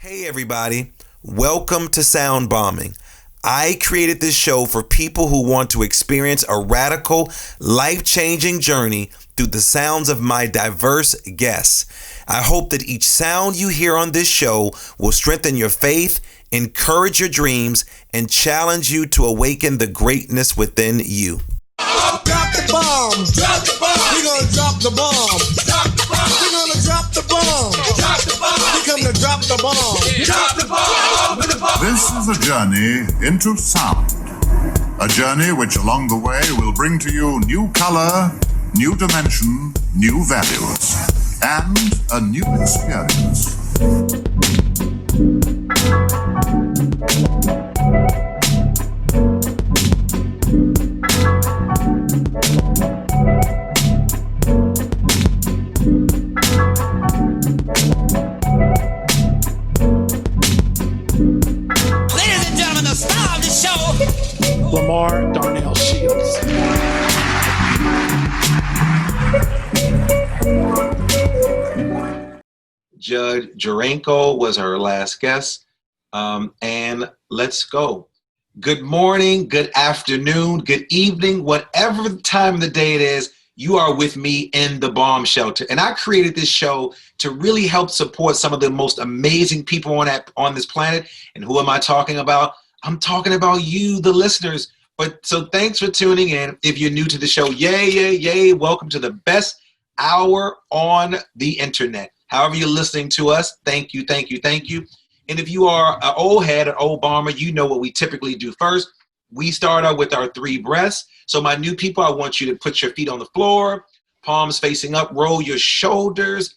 Hey everybody, welcome to Sound Bombing. I created this show for people who want to experience a radical, life-changing journey through the sounds of my diverse guests. I hope that each sound you hear on this show will strengthen your faith, encourage your dreams, and challenge you to awaken the greatness within you. Drop the bomb. Drop the bomb. We're gonna drop the bomb. Drop the bomb. We're gonna drop the bomb. Drop the bomb. We come to drop the bomb. Drop the bomb. This is a journey into sound. A journey which along the way will bring to you new color, new dimension, new values, and a new experience. LaMarr Darnell Shields. Judge Jurenko was our last guest. And let's go. Good morning, good afternoon, good evening, whatever time of the day it is, you are with me in the bomb shelter. And I created this show to really help support some of the most amazing people on this planet. And who am I talking about? I'm talking about you, the listeners. But so thanks for tuning in. If you're new to the show, yay. Welcome to the best hour on the internet. However you're listening to us, thank you. And if you are an old head, an old bomber, you know what we typically do first. We start out with our 3 breaths. So my new people, I want you to put your feet on the floor, palms facing up, roll your shoulders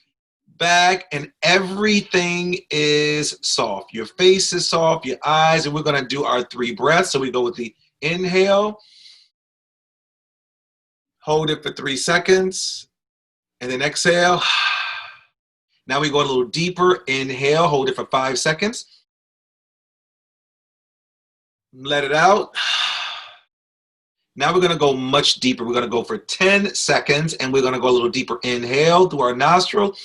back, and everything is soft. Your face is soft, your eyes, and we're going to do our 3 breaths. So we go with the inhale, hold it for 3 seconds, and then exhale. Now we go a little deeper. Inhale, hold it for 5 seconds. Let it out. Now we're going to go much deeper. We're going to go for 10 seconds, and we're going to go a little deeper. Inhale through our nostril.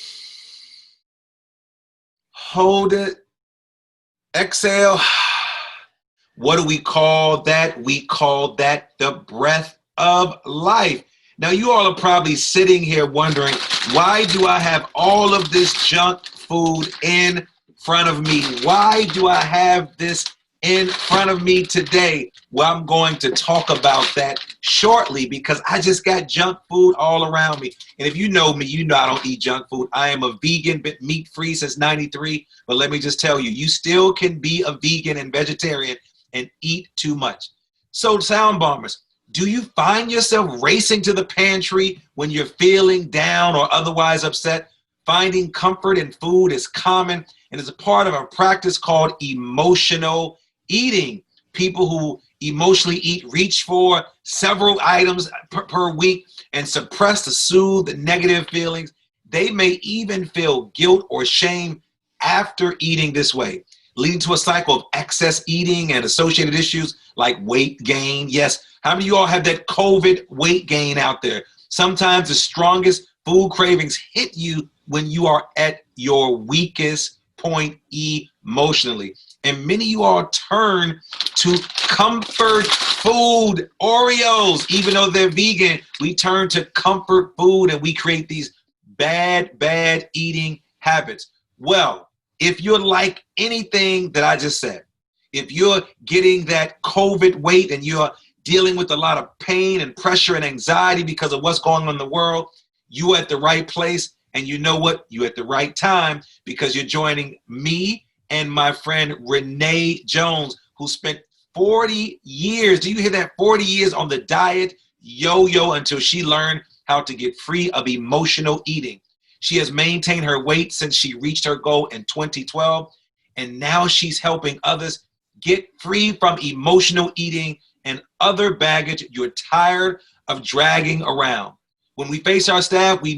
Hold it. Exhale. What do we call that? We call that the breath of life. Now, you all are probably sitting here wondering, why do I have all of this junk food in front of me? Why do I have this in front of me today? Well, I'm going to talk about that shortly because I just got junk food all around me. And if you know me, you know I don't eat junk food. I am a vegan, but meat-free since '93. But let me just tell you, you still can be a vegan and vegetarian and eat too much. So, sound bombers, do you find yourself racing to the pantry when you're feeling down or otherwise upset? Finding comfort in food is common and is a part of a practice called emotional eating. People who emotionally eat reach for several items per week and suppress to soothe the negative feelings. They may even feel guilt or shame after eating this way, leading to a cycle of excess eating and associated issues like weight gain. Yes, how many of you all have that COVID weight gain out there? Sometimes the strongest food cravings hit you when you are at your weakest point emotionally. And many of you all turn to comfort food, Oreos. Even though they're vegan, we turn to comfort food and we create these bad eating habits. Well, if you're like anything that I just said, if you're getting that COVID weight and you're dealing with a lot of pain and pressure and anxiety because of what's going on in the world, you're at the right place. And you know what? You're at the right time because you're joining me and my friend Renee Jones, who spent 40 years, do you hear that? 40 years on the diet, yo-yo, until she learned how to get free of emotional eating. She has maintained her weight since she reached her goal in 2012, and now she's helping others get free from emotional eating and other baggage you're tired of dragging around. When we face our stuff, we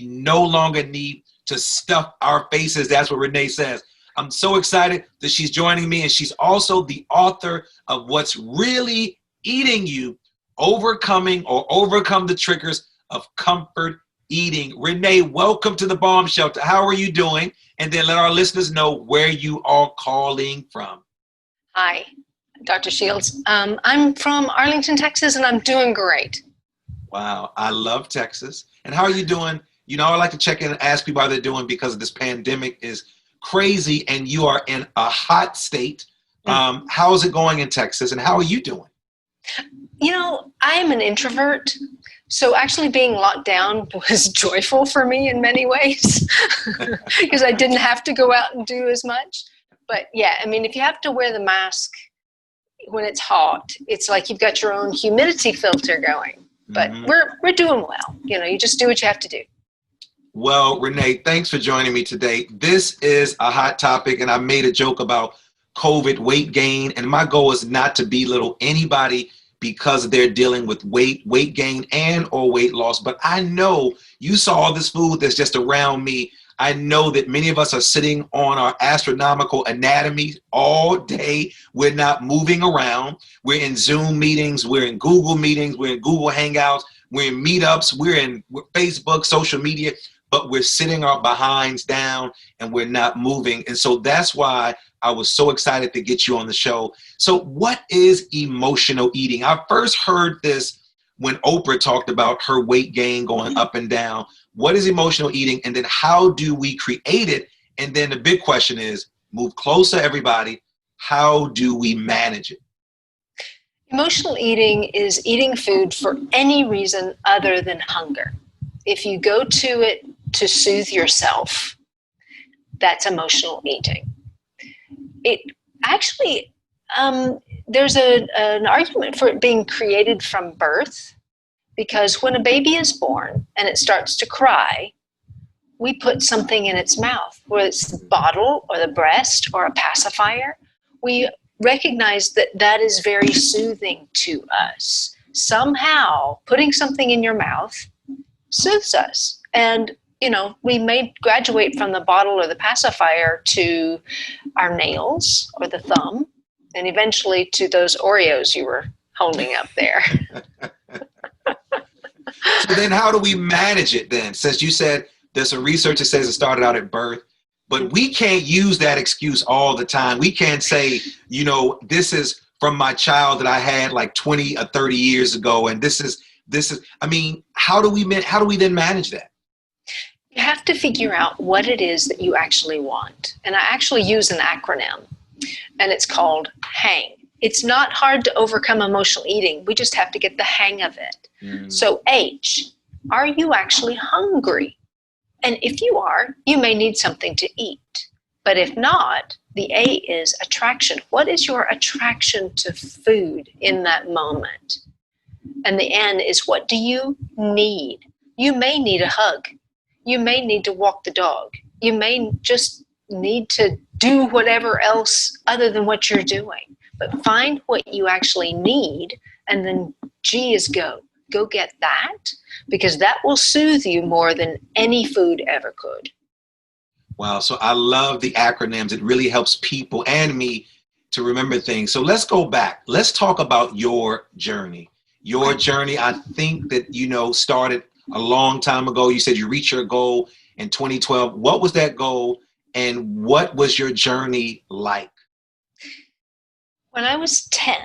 no longer need to stuff our faces. That's what Renee says. I'm so excited that she's joining me, and she's also the author of What's Really Eating You, Overcome the Triggers of Comfort Eating. Renee, welcome to the Bomb Shelter. How are you doing? and then let our listeners know where you are calling from. Hi, Dr. Shields. I'm from Arlington, Texas, and I'm doing great. Wow, I love Texas. And how are you doing? You know, I like to check in and ask people how they're doing because this pandemic is crazy and you are in a hot state. How is it going in Texas and how are you doing? You know, I am an introvert, so actually being locked down was joyful for me in many ways because I didn't have to go out and do as much. But yeah, I mean, if you have to wear the mask when it's hot, it's like you've got your own humidity filter going. But we're doing well. You know, you just do what you have to do. Well, Renee, thanks for joining me today. This is a hot topic, and I made a joke about COVID weight gain, and my goal is not to belittle anybody because they're dealing with weight gain and or weight loss. But I know you saw all this food that's just around me. I know that many of us are sitting on our astronomical anatomy all day. We're not moving around. We're in Zoom meetings. We're in Google meetings. We're in Google Hangouts. We're in meetups. We're in Facebook, social media, but we're sitting our behinds down and we're not moving. And so that's why I was so excited to get you on the show. So what is emotional eating? I first heard this when Oprah talked about her weight gain going up and down. What is emotional eating? And then how do we create it? And then the big question is, move closer, everybody. How do we manage it? Emotional eating is eating food for any reason other than hunger. If you go to it to soothe yourself, that's emotional eating. It actually, there's an argument for it being created from birth. Because when a baby is born and it starts to cry, we put something in its mouth, whether it's the bottle or the breast or a pacifier. We recognize that that is very soothing to us. Somehow, putting something in your mouth soothes us. And, you know, we may graduate from the bottle or the pacifier to our nails or the thumb, and eventually to those Oreos you were holding up there. So then how do we manage it then? Since you said there's some research that says it started out at birth, but we can't use that excuse all the time. We can't say, you know, this is from my child that I had like 20 or 30 years ago. And this is, I mean, how do we then manage that? You have to figure out what it is that you actually want. And I actually use an acronym, and it's called HANG. It's not hard to overcome emotional eating. We just have to get the hang of it. So H, are you actually hungry? And if you are, you may need something to eat. But if not, the A is attraction. What is your attraction to food in that moment? And the N is, what do you need? You may need a hug. You may need to walk the dog. You may just need to do whatever else other than what you're doing. But find what you actually need, and then G is go. Go get that, because that will soothe you more than any food ever could. Wow. So I love the acronyms. It really helps people and me to remember things. So let's go back. Let's talk about your journey. Your journey, I think that, you know, started a long time ago. You said you reached your goal in 2012. What was that goal, and what was your journey like? When I was 10,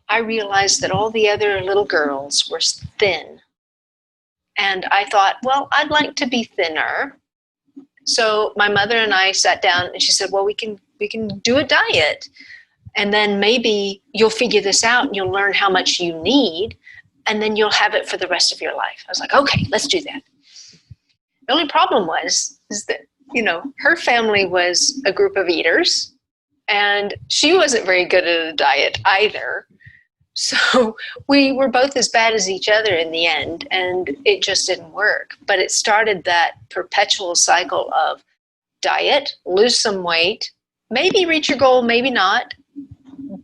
I realized that all the other little girls were thin. And I thought, well, I'd like to be thinner. So my mother and I sat down and she said, well, we can do a diet. And then maybe you'll figure this out and you'll learn how much you need. And then you'll have it for the rest of your life. I was like, okay, let's do that. The only problem is that, you know, her family was a group of eaters. And she wasn't very good at a diet either. So we were both as bad as each other in the end, and it just didn't work. But it started that perpetual cycle of diet, lose some weight, maybe reach your goal, maybe not,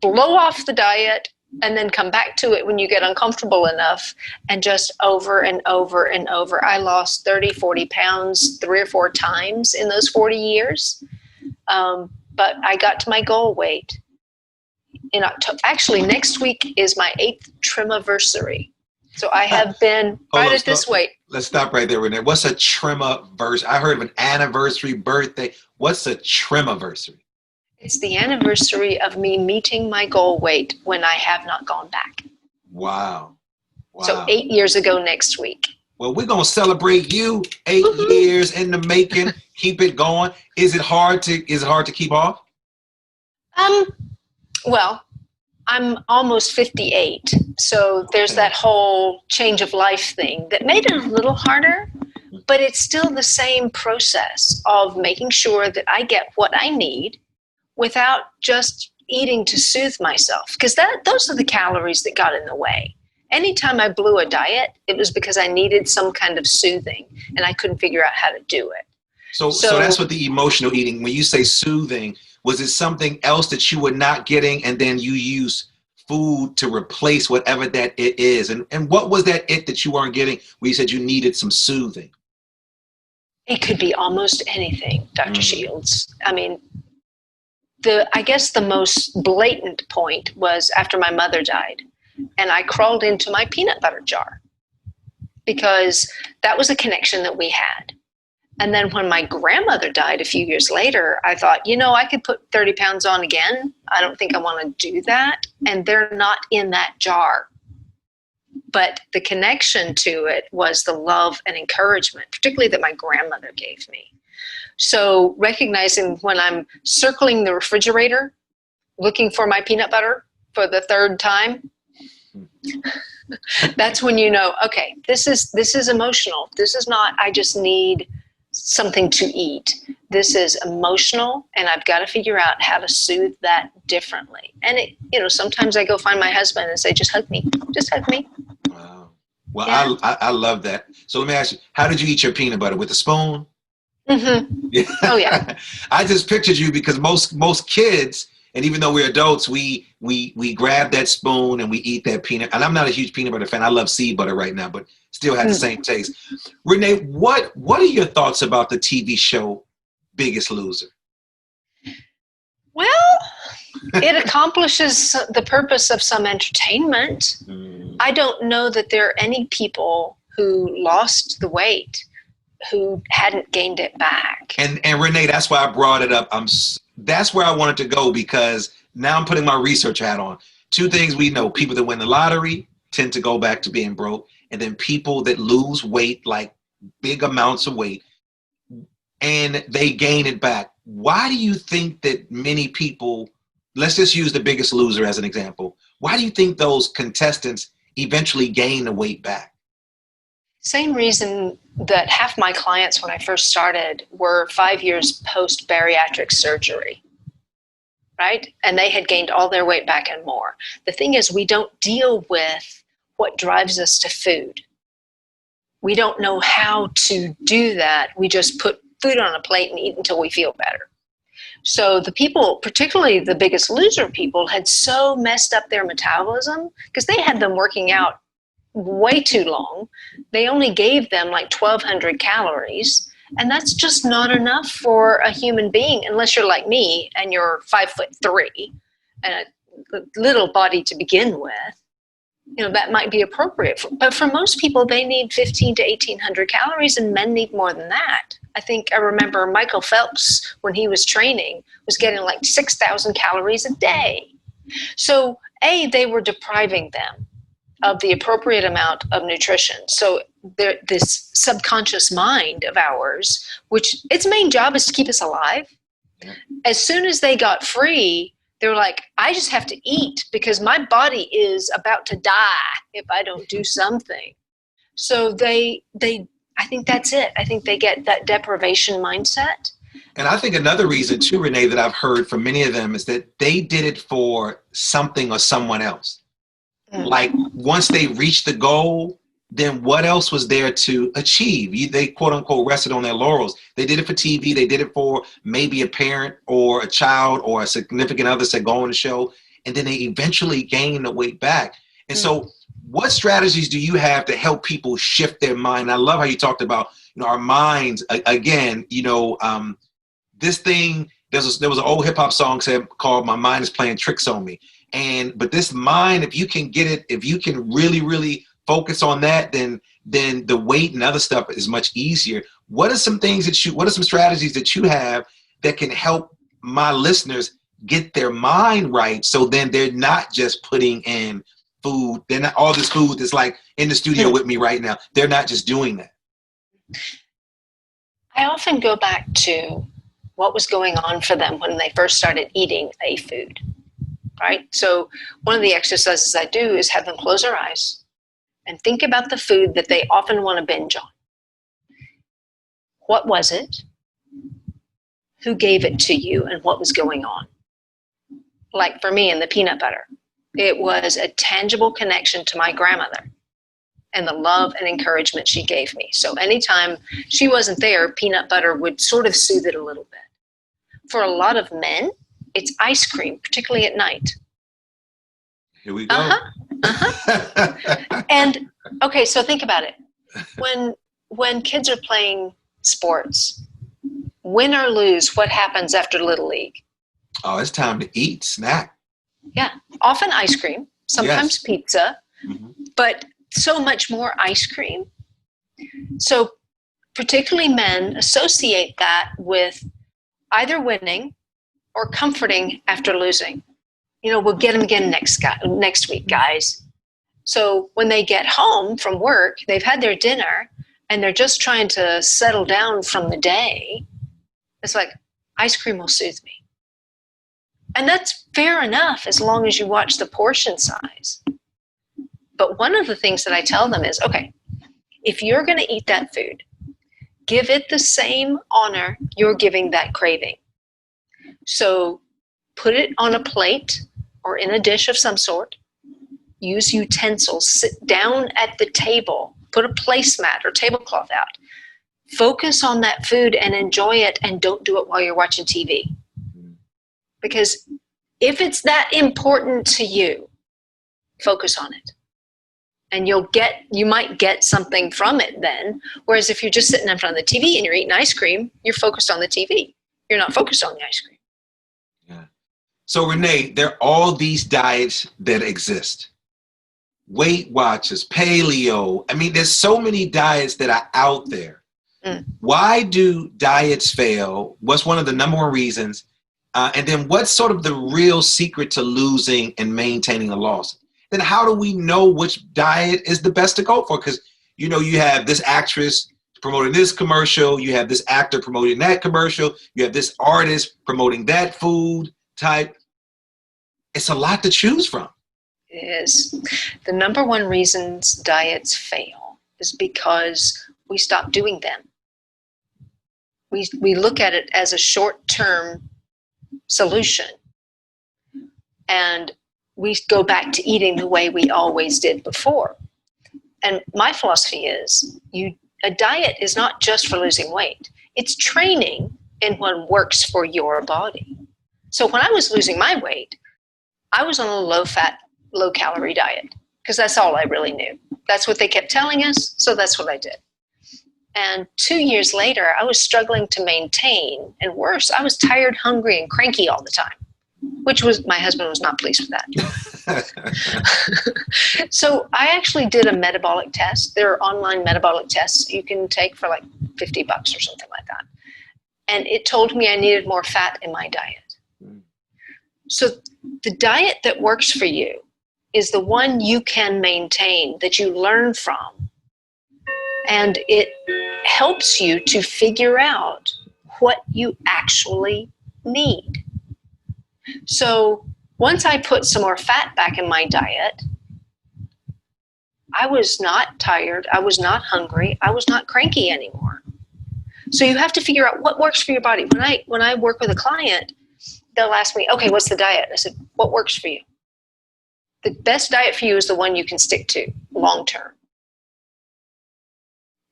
blow off the diet, and then come back to it when you get uncomfortable enough, and just over and over and over. I lost 30, 40 pounds 3 or 4 times in those 40 years. But I got to my goal weight in October. Actually, next week is my 8th trimiversary. So I have been right at this weight. Let's stop right there, Renee. What's a trim-anniversary? I heard of an anniversary, birthday. What's a trim-anniversary? It's the anniversary of me meeting my goal weight when I have not gone back. Wow. Wow. So 8 years ago next week. Well, we're going to celebrate you 8 years in the making. Keep it going. Is it hard to keep off? Well, I'm almost 58. So there's that whole change of life thing that made it a little harder, but it's still the same process of making sure that I get what I need without just eating to soothe myself. Because those are the calories that got in the way. Anytime I blew a diet, it was because I needed some kind of soothing and I couldn't figure out how to do it. So that's what the emotional eating, when you say soothing, was it something else that you were not getting and then you use food to replace whatever that it is? And what was that it that you weren't getting where you said you needed some soothing? It could be almost anything, Dr. Shields. I mean, I guess the most blatant point was after my mother died. And I crawled into my peanut butter jar because that was a connection that we had. And then when my grandmother died a few years later, I thought, I could put 30 pounds on again. I don't think I want to do that. And they're not in that jar. But the connection to it was the love and encouragement, particularly that my grandmother gave me. So recognizing when I'm circling the refrigerator, looking for my peanut butter for the third time, that's when okay, this is emotional. This is not, I just need something to eat. This is emotional, and I've got to figure out how to soothe that differently. And sometimes I go find my husband and say, just hug me. Wow. Well, yeah. I love that. So let me ask you, how did you eat your peanut butter? With a spoon? Mm-hmm. Yeah. Oh yeah. I just pictured you because most kids, and even though we're adults, we grab that spoon and we eat that peanut. And I'm not a huge peanut butter fan. I love sea butter right now, but still has the same taste. Renee, what are your thoughts about the TV show Biggest Loser? Well, it accomplishes the purpose of some entertainment. I don't know that there are any people who lost the weight who hadn't gained it back. And Renee, that's why I brought it up. That's where I wanted to go, because now I'm putting my research hat on. Two things we know: people that win the lottery tend to go back to being broke, and then people that lose weight, like big amounts of weight, and they gain it back. Why do you think that many people, let's just use the Biggest Loser as an example, why do you think those contestants eventually gain the weight back? Same reason that half my clients when I first started were 5 years post-bariatric surgery, right? And they had gained all their weight back and more. The thing is, we don't deal with what drives us to food. We don't know how to do that. We just put food on a plate and eat until we feel better. So the people, particularly the Biggest Loser people, had so messed up their metabolism because they had them working out way too long. They only gave them like 1,200 calories, and that's just not enough for a human being unless you're like me and you're 5'3" and a little body to begin with. That might be appropriate. But for most people, they need 1,500 to 1,800 calories, and men need more than that. I remember Michael Phelps, when he was training, was getting like 6,000 calories a day. So they were depriving them of the appropriate amount of nutrition. So this subconscious mind of ours, which its main job is to keep us alive. Yeah. As soon as they got free, they were like, I just have to eat because my body is about to die if I don't do something. So I think that's it. I think they get that deprivation mindset. And I think another reason too, Renee, that I've heard from many of them is that they did it for something or someone else. Like once they reached the goal, then what else was there to achieve? They quote unquote rested on their laurels. They did it for TV. They did it for maybe a parent or a child or a significant other said go on the show. And then they eventually gain the weight back. And so what strategies do you have to help people shift their mind? I love how you talked about, our minds again, this thing, there was an old hip hop song called My Mind is Playing Tricks on Me. But this mind, if you can get it, if you can really, really focus on that, then then the weight and other stuff is much easier. What are some strategies that you have that can help my listeners get their mind right, so then they're not just putting in food, they're not all this food that's like in the studio with me right now, they're not just doing that? I often go back to what was going on for them when they first started eating a food, right? So one of the exercises I do is have them close their eyes and think about the food that they often want to binge on. What was it? Who gave it to you, and what was going on? Like for me in the peanut butter, it was a tangible connection to my grandmother and the love and encouragement she gave me. So anytime she wasn't there, peanut butter would sort of soothe it a little bit. For a lot of men, it's ice cream, particularly at night. Here we go. And okay, so think about it. When kids are playing sports, win or lose, what happens after Little League? Oh, it's time to eat, snack. Yeah, often ice cream, sometimes pizza, but so much more ice cream. So particularly men associate that with either winning or comforting after losing. You know, we'll get them again next week, guys. So when they get home from work, they've had their dinner and they're just trying to settle down from the day. It's like, ice cream will soothe me. And that's fair enough as long as you watch the portion size. But one of the things that I tell them is, okay, if you're going to eat that food, give it the same honor you're giving that craving. So put it on a plate or in a dish of some sort. Use utensils. Sit down at the table. Put a placemat or tablecloth out. Focus on that food and enjoy it, and don't do it while you're watching TV. Because if it's that important to you, focus on it. And you might get something from it then. Whereas if you're just sitting in front of the TV and you're eating ice cream, you're focused on the TV. You're not focused on the ice cream. Yeah. So Renee, there are all these diets that exist. Weight Watchers, paleo. I mean, there's so many diets that are out there. Why do diets fail? What's one of the number one reasons? And then what's sort of the real secret to losing and maintaining a loss? Then how do we know which diet is the best to go for? Because, you know, you have this actress promoting this commercial, you have this actor promoting that commercial, you have this artist promoting that food type. It's a lot to choose from. It is. The number one reasons diets fail is because we stop doing them. We look at it as a short-term solution, and we go back to eating the way we always did before. And my philosophy is a diet is not just for losing weight. It's training in what works for your body. So when I was losing my weight, I was on a low-fat, low-calorie diet because that's all I really knew. That's what they kept telling us, so that's what I did. And 2 years later, I was struggling to maintain, and worse, I was tired, hungry, and cranky all the time, which was, my husband was not pleased with that. So I actually did a metabolic test. There are online metabolic tests you can take for like $50 or something like that. And it told me I needed more fat in my diet. So the diet that works for you is the one you can maintain, that you learn from. And it helps you to figure out what you actually need. So once I put some more fat back in my diet, I was not tired, I was not hungry, I was not cranky anymore. So you have to figure out what works for your body. When I work with a client, they'll ask me, okay, what's the diet? I said, what works for you? The best diet for you is the one you can stick to long term.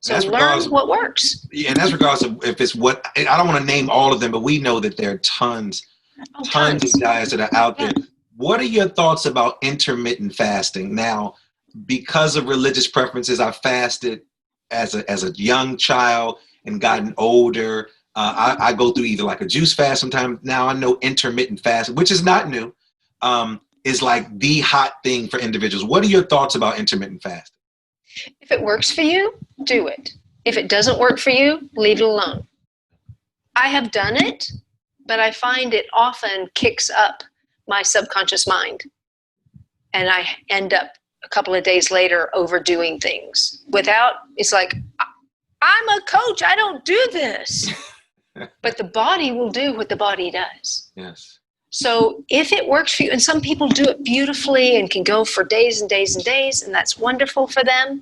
So learn what works. Yeah, and that's regardless of if it's what, I don't want to name all of them, but we know that there are tons of diets that are out there. What are your thoughts about intermittent fasting? Now, because of religious preferences, I fasted as a young child and gotten older. I go through either like a juice fast sometimes. Now I know intermittent fasting, which is not new, is like the hot thing for individuals. What are your thoughts about intermittent fasting? If it works for you, do it. If it doesn't work for you, leave it alone. I have done it, but I find it often kicks up my subconscious mind. And I end up a couple of days later overdoing things it's like, I'm a coach, I don't do this. But the body will do what the body does. Yes. So if it works for you, and some people do it beautifully and can go for days and days and days, and that's wonderful for them,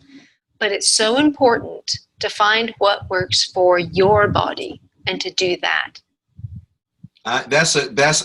but it's so important to find what works for your body and to do that. That's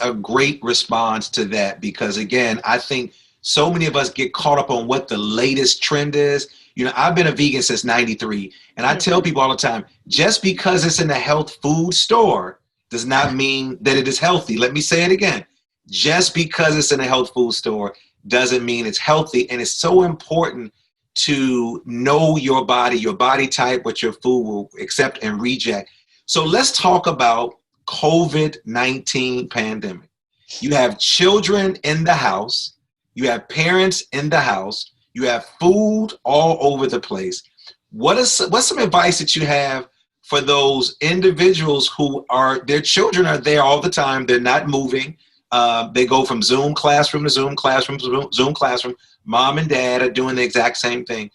a great response to that, because again, I think so many of us get caught up on what the latest trend is. You know, I've been a vegan since '93, and I tell people all the time, just because it's in a health food store does not mean that it is healthy. Let me say it again. Just because it's in a health food store doesn't mean it's healthy. And it's so important to know your body type, what your food will accept and reject. So let's talk about COVID-19 pandemic. You have children in the house. You have parents in the house. You have food all over the place. What's some advice that you have for those individuals who their children are there all the time? They're not moving. They go from Zoom classroom to Zoom classroom to Zoom classroom. Mom and dad are doing the exact same thing.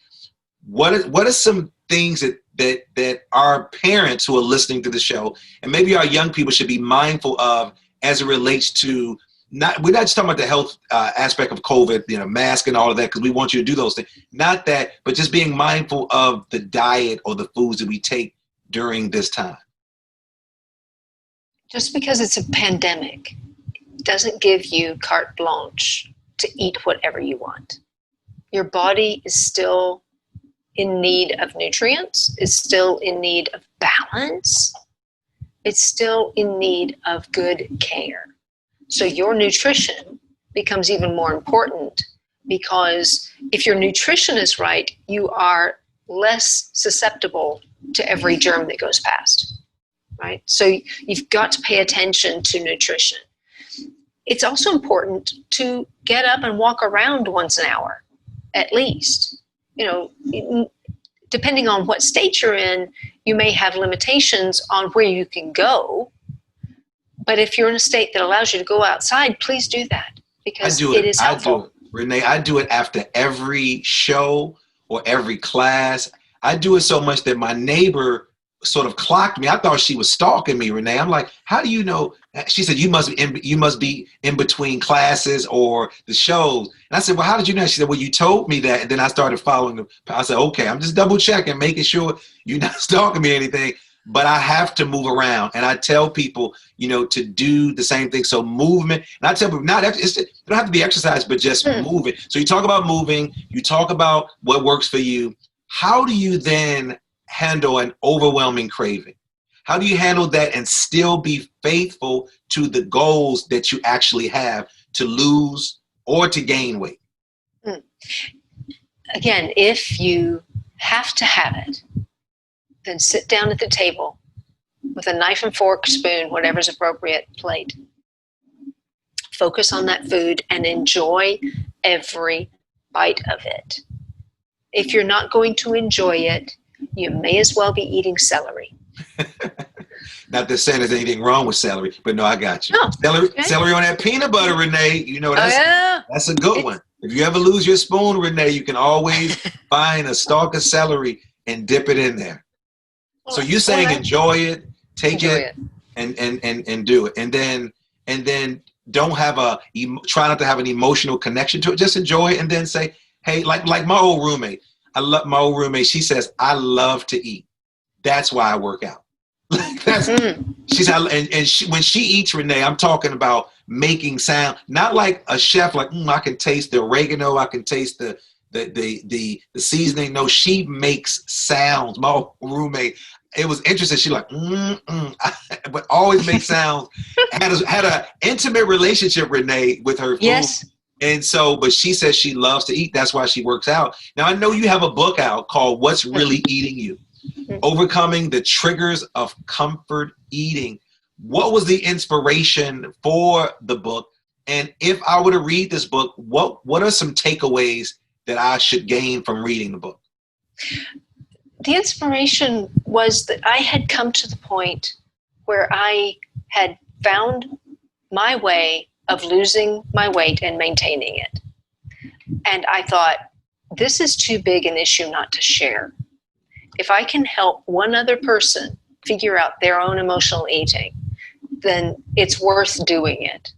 What are some things that our parents who are listening to the show, and maybe our young people, should be mindful of as it relates to we're not just talking about the health aspect of COVID, you know, mask and all of that, because we want you to do those things. Not that, but just being mindful of the diet or the foods that we take during this time. Just because it's a pandemic doesn't give you carte blanche to eat whatever you want. Your body is still in need of nutrients, is still in need of balance, it's still in need of good care. So your nutrition becomes even more important, because if your nutrition is right, you are less susceptible to every germ that goes past, right? So you've got to pay attention to nutrition. It's also important to get up and walk around once an hour, at least. You know, depending on what state you're in, you may have limitations on where you can go. But if you're in a state that allows you to go outside, please do that, because it is helpful. Renee, I do it after every show or every class. I do it so much that my neighbor sort of clocked me. I thought she was stalking me, Renee. I'm like, how do you know? She said, you must be in between classes or the shows. And I said, well, how did you know? She said, well, you told me that. And then I started following them. I said, okay, I'm just double checking, making sure you're not stalking me or anything. But I have to move around, and I tell people, you know, to do the same thing. So movement, and I tell people, it don't have to be exercise, but just moving. So you talk about moving, you talk about what works for you. How do you then handle an overwhelming craving? How do you handle that and still be faithful to the goals that you actually have to lose or to gain weight? Again, if you have to have it, then sit down at the table with a knife and fork, spoon, whatever's appropriate, plate. Focus on that food and enjoy every bite of it. If you're not going to enjoy it, you may as well be eating celery. Not that saying there's anything wrong with celery, but no, I got you. Oh, celery on that peanut butter, Renee. You know, that's a good one. If you ever lose your spoon, Renee, you can always find a stalk of celery and dip it in there. So you're saying enjoy it, take it, and do it, and then try not to have an emotional connection to it. Just enjoy it, and then say, hey, like my old roommate. I love my old roommate. She says, I love to eat. That's why I work out. She said, when she eats, Renee, I'm talking about making sound, not like a chef, like I can taste the oregano, I can taste the seasoning. No, she makes sounds. My old roommate. It was interesting. She like, but always makes sounds. had an intimate relationship, Renee, with her food. Yes. And so, but she says she loves to eat. That's why she works out. Now, I know you have a book out called What's Really Eating You? Overcoming the Triggers of Comfort Eating. What was the inspiration for the book? And if I were to read this book, what are some takeaways that I should gain from reading the book? The inspiration was that I had come to the point where I had found my way of losing my weight and maintaining it. And I thought, this is too big an issue not to share. If I can help one other person figure out their own emotional eating, then it's worth doing it.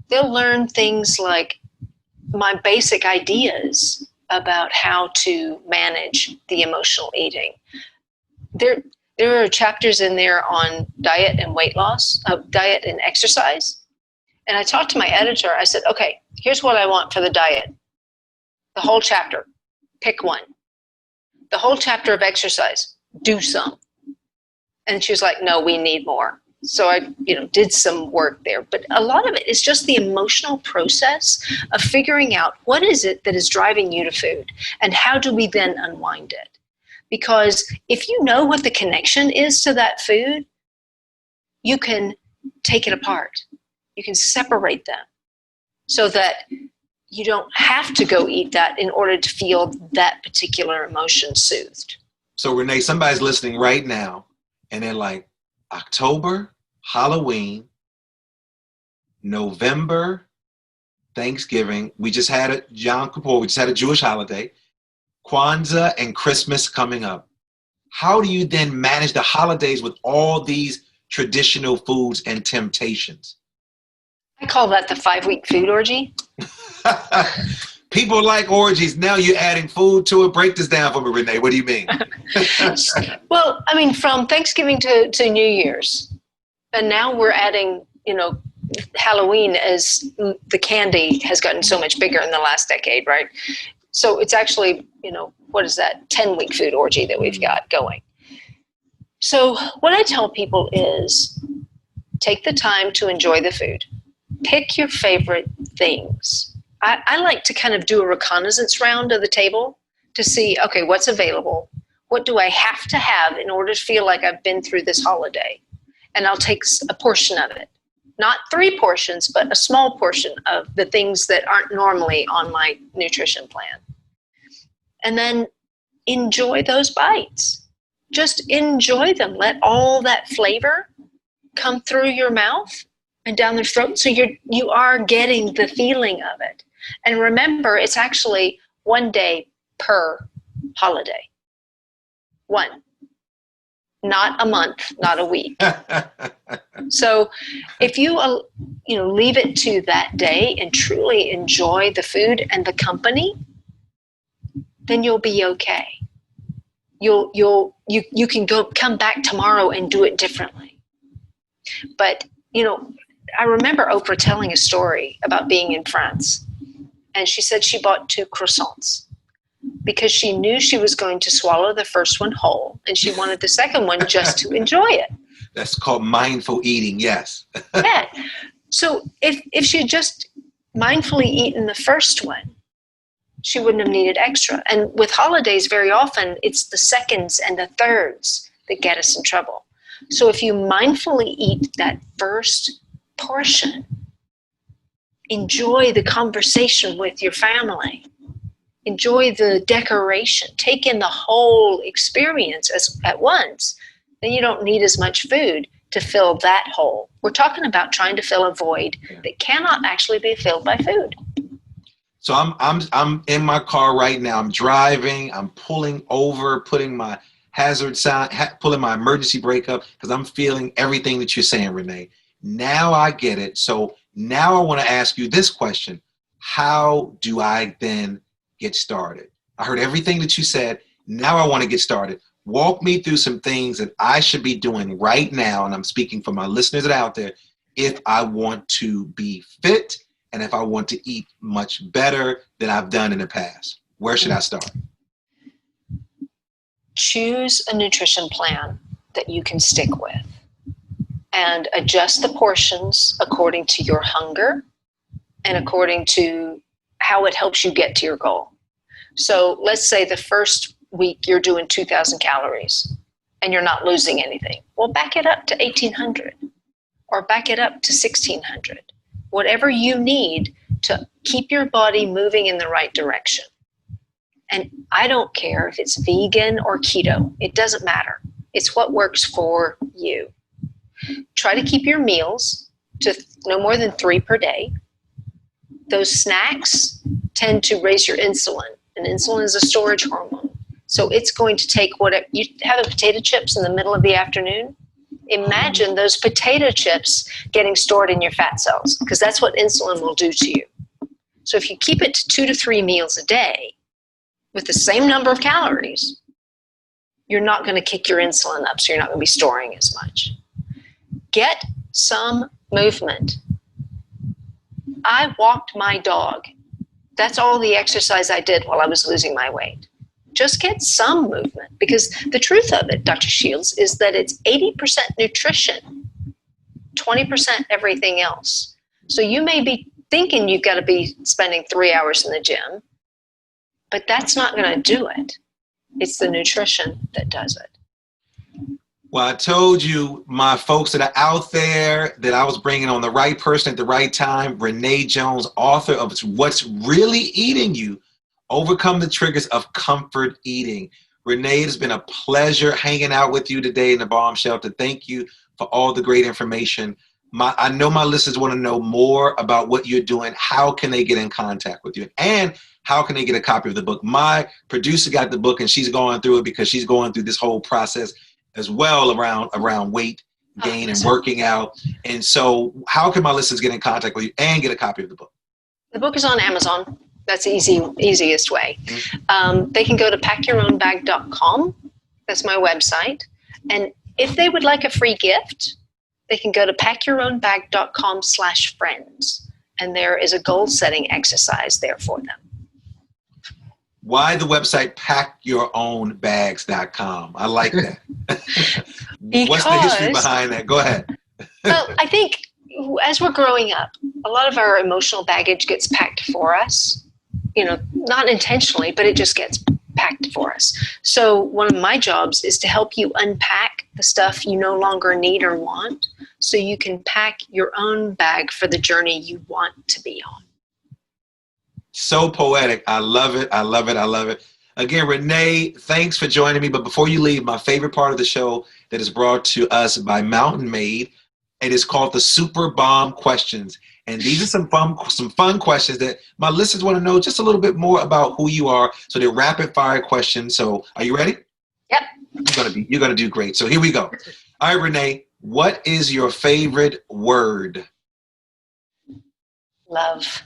They'll learn things like my basic ideas about how to manage the emotional eating. There are chapters in there on diet and weight loss, diet and exercise. And I talked to my editor. I said, okay, here's what I want for the diet. The whole chapter, pick one. The whole chapter of exercise, do some. And she was like, no, we need more. So I, did some work there. But a lot of it is just the emotional process of figuring out what is it that is driving you to food and how do we then unwind it? Because if you know what the connection is to that food, you can take it apart. You can separate them so that you don't have to go eat that in order to feel that particular emotion soothed. So Renee, somebody's listening right now and they're like, October, Halloween, November, Thanksgiving. We just had a Yom Kippur. We just had a Jewish holiday. Kwanzaa and Christmas coming up. How do you then manage the holidays with all these traditional foods and temptations? I call that the 5-week food orgy. People like orgies. Now you're adding food to it. Break this down for me, Renee. What do you mean? Well, I mean, from Thanksgiving to New Year's. And now we're adding, Halloween as the candy has gotten so much bigger in the last decade, right? So it's actually, what is that, 10-week food orgy that we've got going. So what I tell people is take the time to enjoy the food. Pick your favorite things. I like to kind of do a reconnaissance round of the table to see, okay, what's available? What do I have to have in order to feel like I've been through this holiday? And I'll take a portion of it. Not 3 portions, but a small portion of the things that aren't normally on my nutrition plan. And then enjoy those bites. Just enjoy them. Let all that flavor come through your mouth and down the throat. So you are getting the feeling of it. And remember, it's actually 1 day per holiday. 1. Not a month, not a week. So if you leave it to that day and truly enjoy the food and the company, then you'll be okay. You can come back tomorrow and do it differently. But I remember Oprah telling a story about being in France, and she said she bought 2 croissants because she knew she was going to swallow the first one whole, and she wanted the second one just to enjoy it. That's called mindful eating, yes. Yeah. So if she had just mindfully eaten the first one, she wouldn't have needed extra. And with holidays, very often, it's the seconds and the thirds that get us in trouble. So if you mindfully eat that first portion, enjoy the conversation with your family, enjoy the decoration, take in the whole experience at once, then you don't need as much food to fill that hole. We're talking about trying to fill a void that cannot actually be filled by food. So I'm in my car right now. I'm driving. I'm pulling over, putting my hazard sign, pulling my emergency brake up because I'm feeling everything that you're saying, Renee. Now I get it. So now I want to ask you this question. How do I then get started? I heard everything that you said. Now I want to get started. Walk me through some things that I should be doing right now, and I'm speaking for my listeners that are out there, if I want to be fit and if I want to eat much better than I've done in the past. Where should I start? Choose a nutrition plan that you can stick with and adjust the portions according to your hunger and according to how it helps you get to your goal. So let's say the first week you're doing 2,000 calories and you're not losing anything. Well, back it up to 1,800 or back it up to 1,600. Whatever you need to keep your body moving in the right direction. And I don't care if it's vegan or keto. It doesn't matter. It's what works for you. Try to keep your meals to no more than 3 per day. Those snacks tend to raise your insulin, and insulin is a storage hormone. So it's going to take what you have a potato chips in the middle of the afternoon. Imagine those potato chips getting stored in your fat cells, because that's what insulin will do to you. So if you keep it to 2 to 3 meals a day with the same number of calories, you're not going to kick your insulin up, so you're not going to be storing as much. Get some movement. I walked my dog. That's all the exercise I did while I was losing my weight. Just get some movement, because the truth of it, Dr. Shields, is that it's 80% nutrition, 20% everything else. So you may be thinking you've got to be spending 3 hours in the gym, but that's not going to do it. It's the nutrition that does it. Well, I told you, my folks that are out there, that I was bringing on the right person at the right time. Renee Jones, author of What's Really Eating You, Overcome the Triggers of Comfort Eating. Renee, it's been a pleasure hanging out with you today in the Bomb Shelter. Thank you for all the great information. I know my listeners want to know more about what you're doing. How can they get in contact with you? And how can they get a copy of the book? My producer got the book, and she's going through it because she's going through this whole process as well around weight gain and working out. And so how can my listeners get in contact with you and get a copy of the book? The book is on Amazon. That's the easiest way. They can go to packyourownbag.com. That's my website. And if they would like a free gift, they can go to packyourownbag.com/friends. And there is a goal setting exercise there for them. Why the website packyourownbags.com? I like that. What's the history behind that? Go ahead. Well, I think as we're growing up, a lot of our emotional baggage gets packed for us. You know, not intentionally, but it just gets packed for us. So one of my jobs is to help you unpack the stuff you no longer need or want, so you can pack your own bag for the journey you want to be on. So poetic. I love it. I love it. I love it. Again, Renee, thanks for joining me. But before you leave, my favorite part of the show that is brought to us by Mountain Made, it is called the Super Bomb Questions. And these are some fun questions that my listeners want to know just a little bit more about who you are. So they're rapid fire questions. So are you ready? Yep. You're gonna do great. So here we go. All right, Renee, what is your favorite word? Love.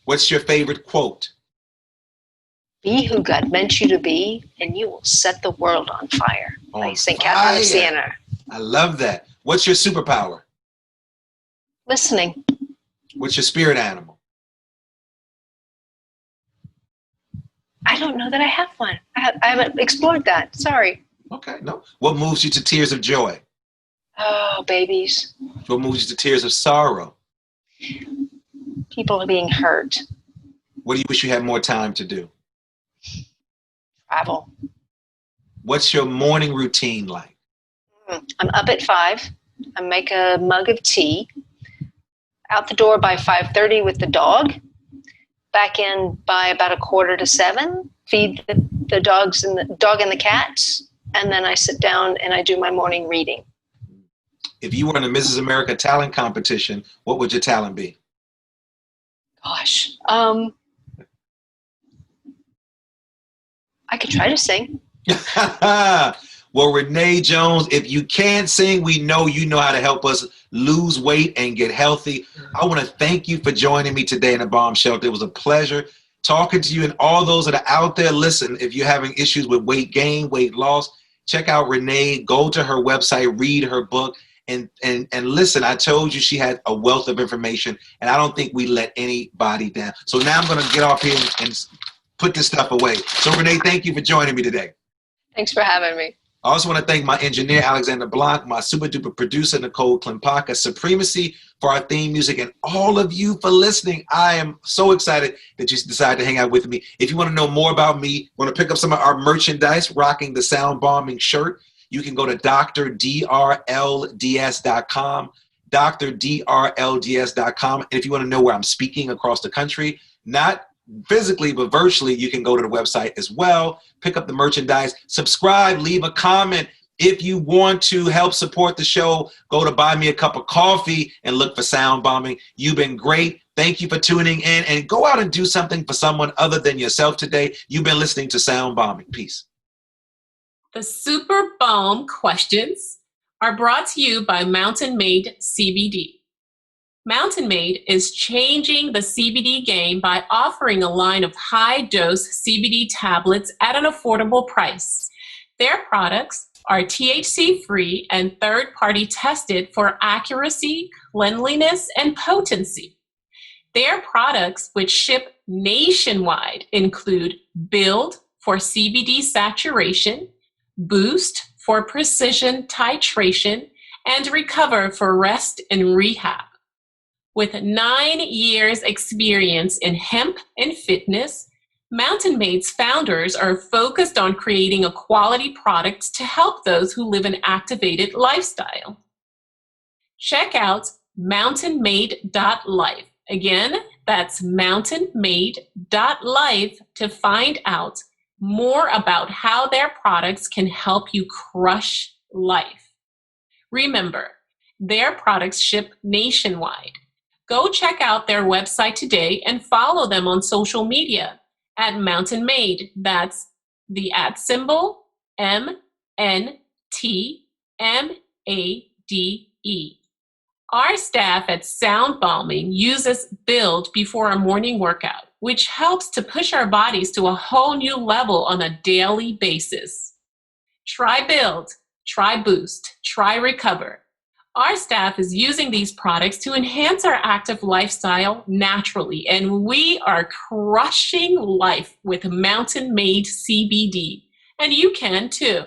What's your favorite quote? Be who God meant you to be, and you will set the world on fire. By St. Catherine of Siena. I love that. What's your superpower? Listening. What's your spirit animal? I don't know that I have one. I haven't explored that. Sorry. Okay, no. What moves you to tears of joy? Oh, babies. What moves you to tears of sorrow? People are being hurt. What do you wish you had more time to do? Travel. What's your morning routine like? I'm up at 5. I make a mug of tea. Out the door by 5:30 with the dog. Back in by about 6:45. Feed the dogs and the dog and the cats. And then I sit down and I do my morning reading. If you were in a Mrs. America talent competition, what would your talent be? Gosh. I could try to sing. Well, Renee Jones, if you can't sing, we know you know how to help us lose weight and get healthy. I want to thank you for joining me today in the Bomb Shelter. It was a pleasure talking to you, and all those that are out there. Listen, if you're having issues with weight gain, weight loss, check out Renee. Go to her website, read her book, and listen. I told you she had a wealth of information, and I don't think we let anybody down. So now I'm going to get off here and put this stuff away. So Renee, thank you for joining me today. Thanks for having me. I also want to thank my engineer, Alexander Blanc, my super duper producer, Nicole Klimpaka, Supremacy for our theme music, and all of you for listening. I am so excited that you decided to hang out with me. If you want to know more about me, want to pick up some of our merchandise, rocking the Sound Bombing shirt, you can go to drdrlds.com, drdrlds.com. And if you want to know where I'm speaking across the country, not physically, but virtually, you can go to the website as well, pick up the merchandise, subscribe, leave a comment. If you want to help support the show, go to Buy Me a Cup of Coffee and look for Sound Bombing. You've been great. Thank you for tuning in, and go out and do something for someone other than yourself today. You've been listening to Sound Bombing. Peace. The Super Bomb questions are brought to you by Mountain Made CBD. Mountain Made is changing the CBD game by offering a line of high-dose CBD tablets at an affordable price. Their products are THC-free and third-party tested for accuracy, cleanliness, and potency. Their products, which ship nationwide, include Build for CBD saturation, Boost for precision titration, and Recover for rest and rehab. With 9 years experience in hemp and fitness, Mountain Made's founders are focused on creating a quality product to help those who live an activated lifestyle. Check out mountainmade.life. Again, that's mountainmade.life to find out more about how their products can help you crush life. Remember, their products ship nationwide. Go check out their website today and follow them on social media at Mountain Made. That's the @MNTMADE. Our staff at Sound Bombing uses Build before a morning workout, which helps to push our bodies to a whole new level on a daily basis. Try Build, try Boost, try Recover. Our staff is using these products to enhance our active lifestyle naturally, and we are crushing life with Mountain Made CBD, and you can too.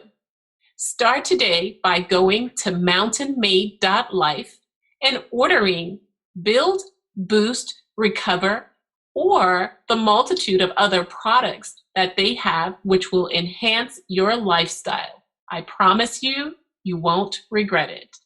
Start today by going to mountainmade.life and ordering Build, Boost, Recover, or the multitude of other products that they have which will enhance your lifestyle. I promise you, you won't regret it.